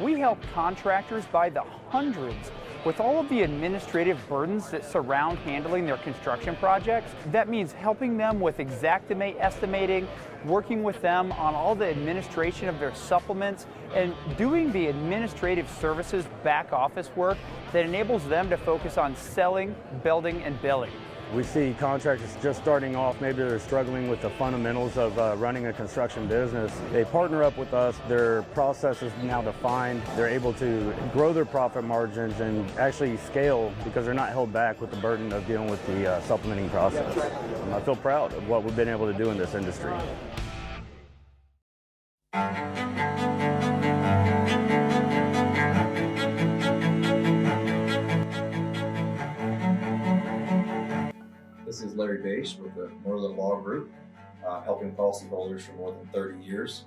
We help contractors by the hundreds with all of the administrative burdens that surround handling their construction projects. That means helping them with Xactimate estimating, working with them on all the administration of their supplements, and doing the administrative services back office work that enables them to focus on selling, building, and billing. We see contractors just starting off, maybe they're struggling with the fundamentals of running a construction business. They partner up with us, their process is now defined, they're able to grow their profit margins and actually scale because they're not held back with the burden of dealing with the supplementing process. I feel proud of what we've been able to do in this industry. This is Larry Bache with the Merlin Law Group, helping policyholders for more than 30 years.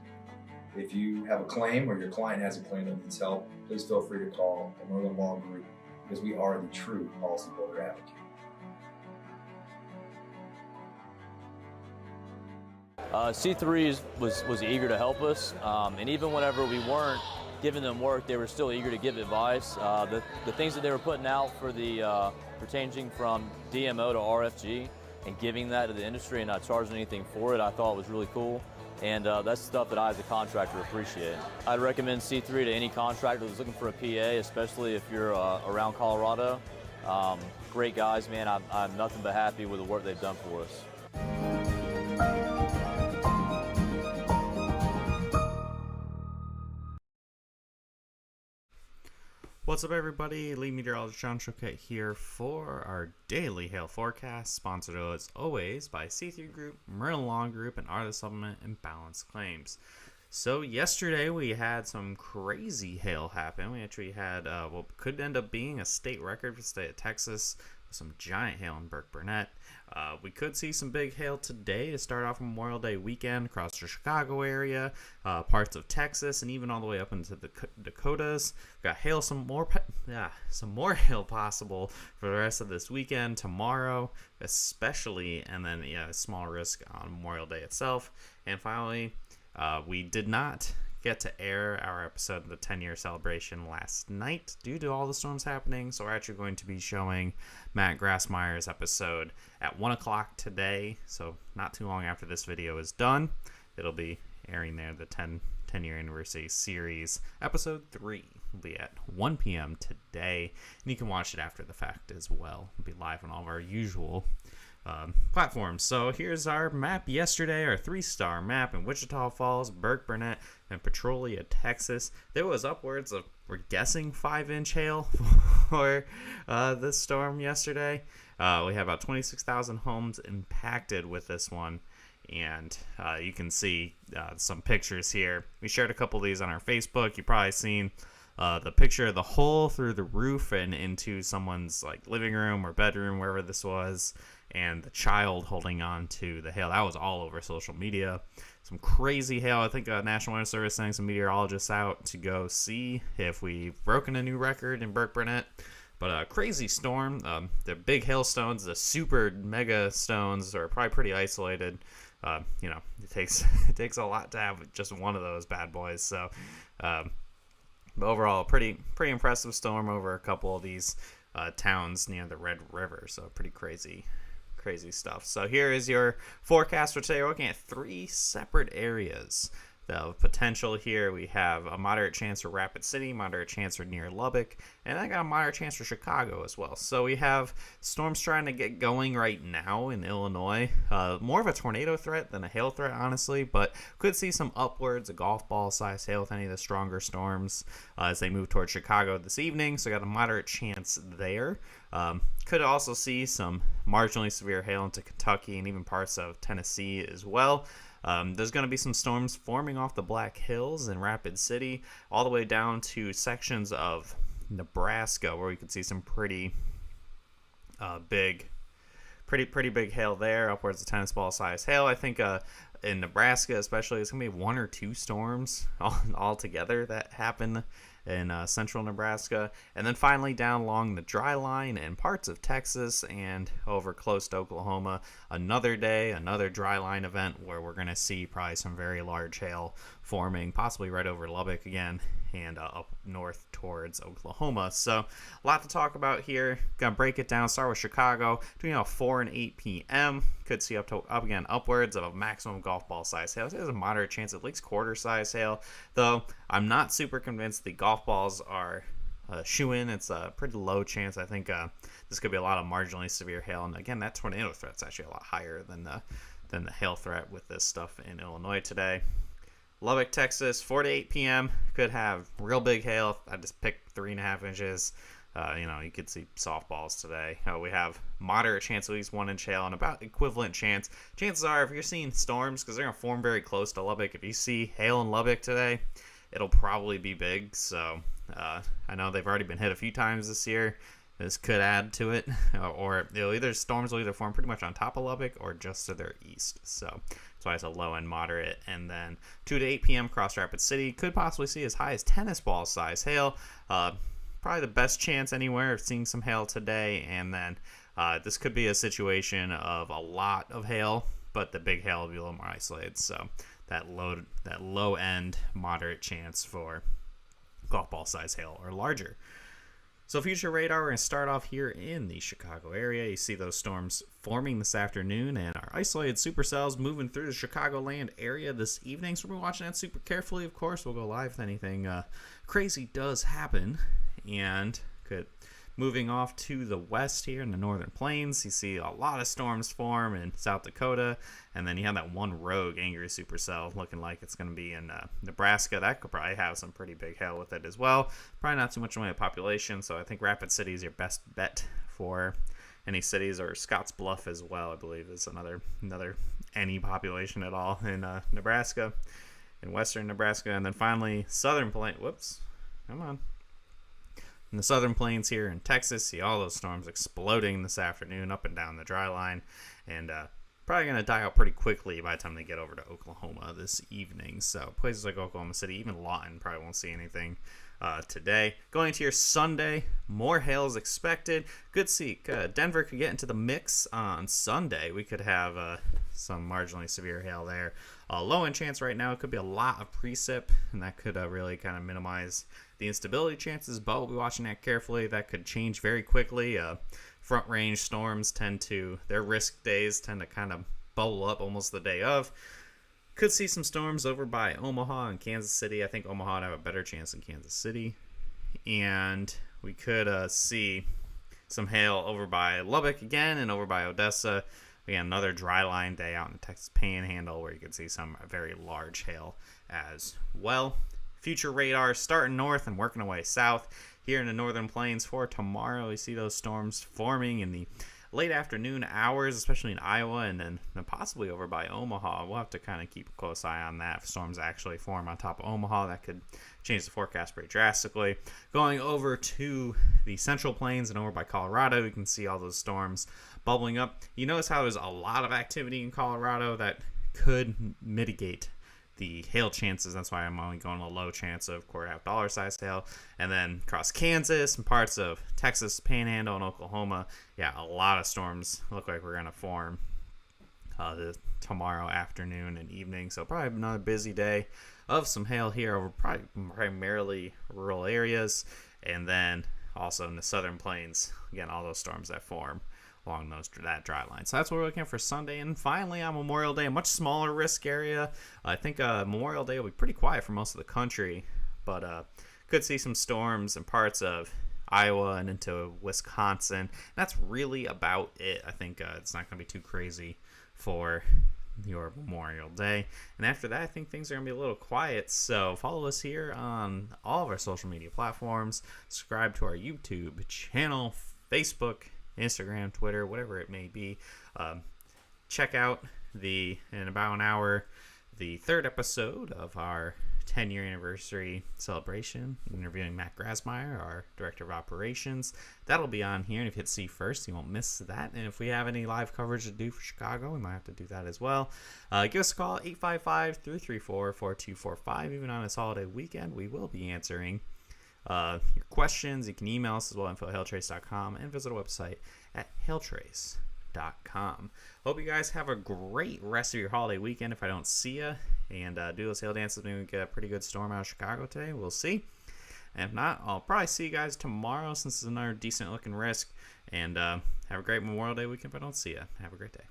If you have a claim or your client has a claim that needs help, please feel free to call the Merlin Law Group because we are the true policyholder advocate. C3 was eager to help us, and even whenever we weren't giving them work, they were still eager to give advice. The things that they were putting out for the for changing from DMO to RFG and giving that to the industry and not charging anything for it, I thought was really cool. And that's stuff that I as a contractor appreciate. I'd recommend C3 to any contractor that's looking for a PA, especially if you're around Colorado. Great guys, man. I'm nothing but happy with the work they've done for us. What's up, everybody? Lead meteorologist John Choquette here for our daily hail forecast, sponsored as always by C3 Group, Merlin Law Group, and Artist Supplement and Balance Claims. So yesterday we had some crazy hail happen. We actually had what could end up being a state record for the state of Texas, with some giant hail in Burke-Burnett. We could see some big hail today to start off Memorial Day weekend across the Chicago area, parts of Texas, and even all the way up into the Dakotas. We've got hail, some more hail possible for the rest of this weekend, tomorrow especially, and then a small risk on Memorial Day itself. And finally, we did not get to air our episode of the 10-year celebration last night due to all the storms happening, so we're actually going to be showing Matt Grassmeyer's episode at 1 o'clock today, so not too long after this video is done. It'll be airing there, the 10-year anniversary series. Episode 3 will be at 1 p.m. today, and you can watch it after the fact as well. It'll be live on all of our usual platforms. So here's our map yesterday, our 3-star map in Wichita Falls, Burke-Burnett, and Petrolia, Texas. There was upwards of, we're guessing, 5-inch hail for this storm yesterday. We had about 26,000 homes impacted with this one, and you can see some pictures here. We shared a couple of these on our Facebook. You've probably seen the picture of the hole through the roof and into someone's living room or bedroom, wherever this was, and the child holding on to the hail. That was all over social media. Some crazy hail. I think National Weather Service sending some meteorologists out to go see if we've broken a new record in Burke-Burnett. But a crazy storm. The big hailstones, the super mega stones, are probably pretty isolated. It takes a lot to have just one of those bad boys. So, but overall, pretty impressive storm over a couple of these towns near the Red River. So pretty crazy stuff. So here is your forecast for today. We're looking at 3 separate areas the potential here. We have a moderate chance for Rapid City, moderate chance for near Lubbock, and I got a moderate chance for Chicago as well. So we have storms trying to get going right now in Illinois. More of a tornado threat than a hail threat, honestly, but could see some upwards, a golf ball size hail with any of the stronger storms as they move towards Chicago this evening. So got a moderate chance there. Could also see some marginally severe hail into Kentucky and even parts of Tennessee as well. There's going to be some storms forming off the Black Hills in Rapid City, all the way down to sections of Nebraska, where we could see some pretty big hail there, upwards of tennis ball size hail. I think in Nebraska especially, it's going to be 1 or 2 storms all together that happen in central Nebraska, and then finally down along the dry line and parts of Texas and over close to Oklahoma. Another day, another dry line event where we're going to see probably some very large hail forming, possibly right over Lubbock again and up north towards Oklahoma. So a lot to talk about here. Gonna break it down. Start with Chicago between 4 and 8 p.m. Could see up again upwards of a maximum golf ball size hail. There's a moderate chance at least quarter size hail, though I'm not super convinced the golf balls are shoe-in. It's a pretty low chance. I think this could be a lot of marginally severe hail, and again, that tornado threat's actually a lot higher than the hail threat with this stuff in Illinois today. Lubbock, Texas, 4 to 8 p.m. could have real big hail. I just picked 3.5 inches. You could see softballs today. We have moderate chance at least 1 inch hail and about equivalent chance. Chances are, if you're seeing storms, because they're going to form very close to Lubbock, if you see hail in Lubbock today, it'll probably be big. So I know they've already been hit a few times this year. This could add to it, or storms will either form pretty much on top of Lubbock or just to their east. So that's why it's a low and moderate. And then 2 to 8 p.m. across Rapid City could possibly see as high as tennis ball size hail. Probably the best chance anywhere of seeing some hail today. And then this could be a situation of a lot of hail, but the big hail will be a little more isolated. So that low end moderate chance for golf ball size hail or larger. So future radar, we're going to start off here in the Chicago area. You see those storms forming this afternoon and our isolated supercells moving through the Chicagoland area this evening. So we're watching that super carefully. Of course, we'll go live if anything crazy does happen. And moving off to the west here in the northern plains, you see a lot of storms form in South Dakota. And then you have that one rogue angry supercell looking like it's going to be in Nebraska. That could probably have some pretty big hail with it as well. Probably not too much in the way of population, so I think Rapid City is your best bet for any cities, or Scotts Bluff as well, I believe, is another any population at all in Nebraska, in western Nebraska. And then finally, southern plains. Whoops. Come on. In the southern plains here in Texas, see all those storms exploding this afternoon up and down the dry line, and probably going to die out pretty quickly by the time they get over to Oklahoma this evening. So places like Oklahoma City, even Lawton, probably won't see anything today. Going into your Sunday, more hail is expected. Good see. Denver could get into the mix on Sunday. We could have some marginally severe hail there. Low in chance right now. It could be a lot of precip, and that could really kind of minimize the instability chances, but we'll be watching that carefully. That could change very quickly. Front range storms their risk days tend to kind of bubble up almost the day of. Could see some storms over by Omaha and Kansas City. I think Omaha would have a better chance than Kansas City. And we could see some hail over by Lubbock again and over by Odessa. Again, another dry line day out in the Texas Panhandle where you could see some very large hail as well. Future radar starting north and working away south. Here in the northern plains for tomorrow, we see those storms forming in the late afternoon hours, especially in Iowa, and then possibly over by Omaha. We'll have to kind of keep a close eye on that. If storms actually form on top of Omaha, that could change the forecast pretty drastically. Going over to the central plains and over by Colorado, you can see all those storms bubbling up. You notice how there's a lot of activity in Colorado that could mitigate the hail chances. That's why I'm only going a low chance of $250 size hail. And then across Kansas and parts of Texas Panhandle and Oklahoma, a lot of storms look like we're going to form tomorrow afternoon and evening. So probably another busy day of some hail here over primarily rural areas. And then also in the southern plains, again, all those storms that form along that dry line. So that's what we're looking at for Sunday. And finally, on Memorial Day, a much smaller risk area. I think Memorial Day will be pretty quiet for most of the country, but could see some storms in parts of Iowa and into Wisconsin. And that's really about it. I think it's not going to be too crazy for your Memorial Day. And after that, I think things are going to be a little quiet. So follow us here on all of our social media platforms. Subscribe to our YouTube channel, Facebook, Instagram, Twitter, whatever it may be. Check out in about an hour, the third episode of our 10-year anniversary celebration, interviewing Matt Grasmeyer, our Director of Operations. That'll be on here, and if you hit see first, you won't miss that. And if we have any live coverage to do for Chicago, we might have to do that as well. Give us a call, 855-334-4245. Even on this holiday weekend, we will be answering your questions. You can email us as well, info@hailtrace.com, and visit our website at hailtrace.com. Hope you guys have a great rest of your holiday weekend if I don't see you. And do those hail dances. Maybe we get a pretty good storm out of Chicago today. We'll see. And if not, I'll probably see you guys tomorrow since it's another decent looking risk. And have a great Memorial Day weekend if I don't see you. Have a great day.